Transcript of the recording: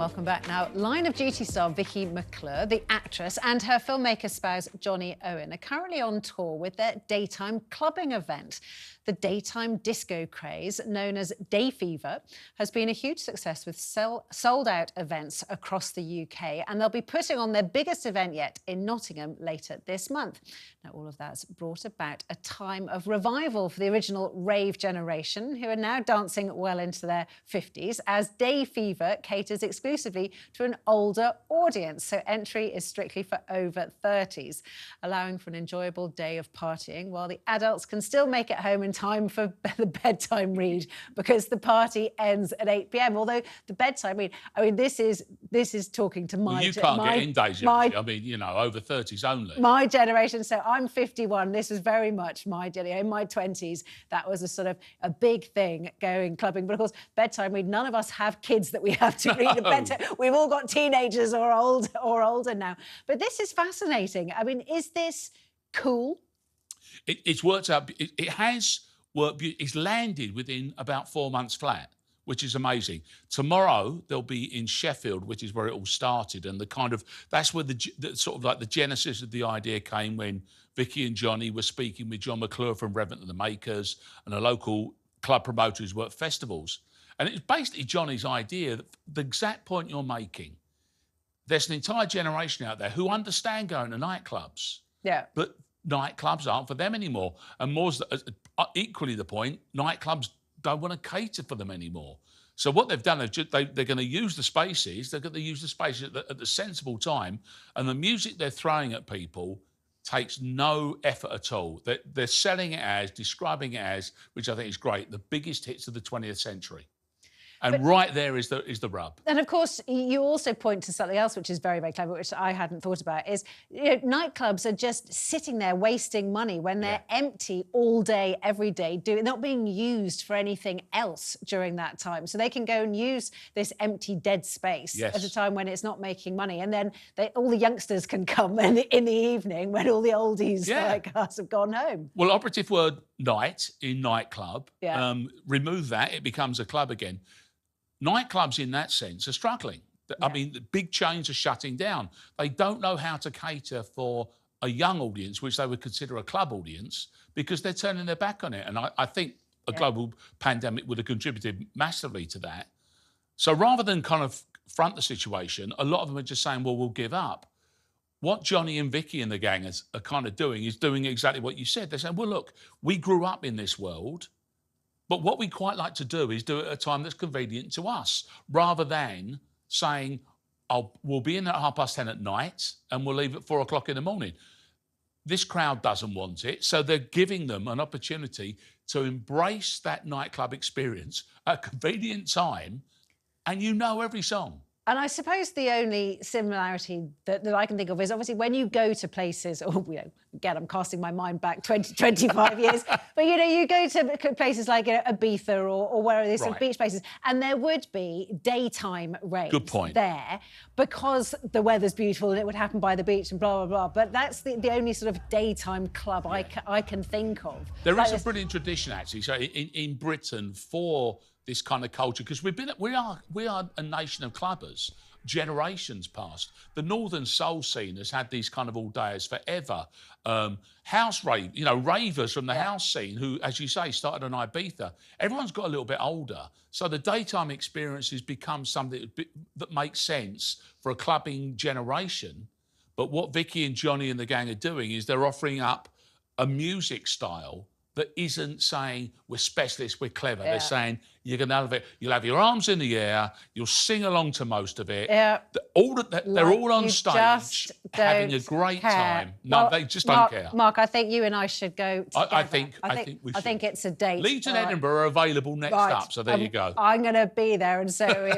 Welcome back. Now, Line of Duty star Vicky McClure, the actress, and her filmmaker spouse Jonny Owen are currently on tour with their daytime clubbing event. The daytime disco craze, known as Day Fever, has been a huge success with sold-out events across the UK, and they'll be putting on their biggest event yet in Nottingham later this month. Now, all of that's brought about a time of revival for the original rave generation, who are now dancing well into their 50s, as Day Fever caters exclusively to an older audience. So entry is strictly for over 30s, allowing for an enjoyable day of partying, while the adults can still make it home in time for the bedtime read, because the party ends at 8 p.m. Although the bedtime read, I mean, this is talking to my... Well, you can't get in, Daisy. I mean, you know, over 30s only. My generation. So I'm 51. This is very much my generation. In my 20s, that was a sort of a big thing, going clubbing. But of course, bedtime read, none of us have kids that we have to read at bedtime. We've all got teenagers or older now. But this is fascinating. I mean, is this cool? It's worked out. It has worked. It's landed within about 4 months flat, which is amazing. Tomorrow they'll be in Sheffield, which is where it all started, and that's where the sort of like the genesis of the idea came, when Vicky and Jonny were speaking with John McClure from Reverend and the Makers and a local club promoter who's worked festivals. And it's basically Johnny's idea, that the exact point you're making. There's an entire generation out there who understand going to nightclubs. Yeah. But nightclubs aren't for them anymore. And more's equally the point, nightclubs don't want to cater for them anymore. So what they've done, they're going to use the spaces, they're going to use the spaces at the sensible time, and the music they're throwing at people takes no effort at all. They're selling it as, describing it as, which I think is great, the biggest hits of the 20th century. And right there is the rub. And of course, you also point to something else which is very, very clever, which I hadn't thought about, is, you know, nightclubs are just sitting there wasting money when they're empty all day, every day, not being used for anything else during that time. So they can go and use this empty, dead space at a time when it's not making money. And then all the youngsters can come in the evening when all the oldies like us have gone home. Well, operative word night in nightclub, remove that, it becomes a club again. Nightclubs in that sense are struggling. I mean, the big chains are shutting down. They don't know how to cater for a young audience, which they would consider a club audience, because they're turning their back on it. And I think a global pandemic would have contributed massively to that. So rather than kind of front the situation, a lot of them are just saying, well, we'll give up. What Jonny and Vicky and the gang are kind of doing is doing exactly what you said. They're saying, well, look, we grew up in this world, but what we quite like to do is do it at a time that's convenient to us, rather than saying, we'll be in at 10:30 at night and we'll leave at 4 o'clock in the morning. This crowd doesn't want it, so they're giving them an opportunity to embrace that nightclub experience at a convenient time, and you know every song. And I suppose the only similarity that I can think of is, obviously, when you go to places, again, I'm casting my mind back 25 years, but, you know, you go to places like Ibiza or where there's some beach places, and there would be daytime raves there because the weather's beautiful and it would happen by the beach and blah, blah, blah. But that's the only sort of daytime club I can think of. There is a brilliant tradition, actually, so in Britain for this kind of culture, because we are a nation of clubbers, generations past. The Northern Soul scene has had these kind of all-dayers forever. House rave, you know, ravers from the house scene who, as you say, started on Ibiza. Everyone's got a little bit older, so the daytime experiences become something that makes sense for a clubbing generation. But what Vicky and Jonny and the gang are doing is they're offering up a music style that isn't saying we're specialists, we're clever. They're saying you're going to have it. You'll have your arms in the air. You'll sing along to most of it. They're all on stage having a great time. No, they just don't care. Mark, I think you and I should go together. I think we should. I think it's a date. Leeds and Edinburgh are available next up, so there you go. I'm going to be there, and so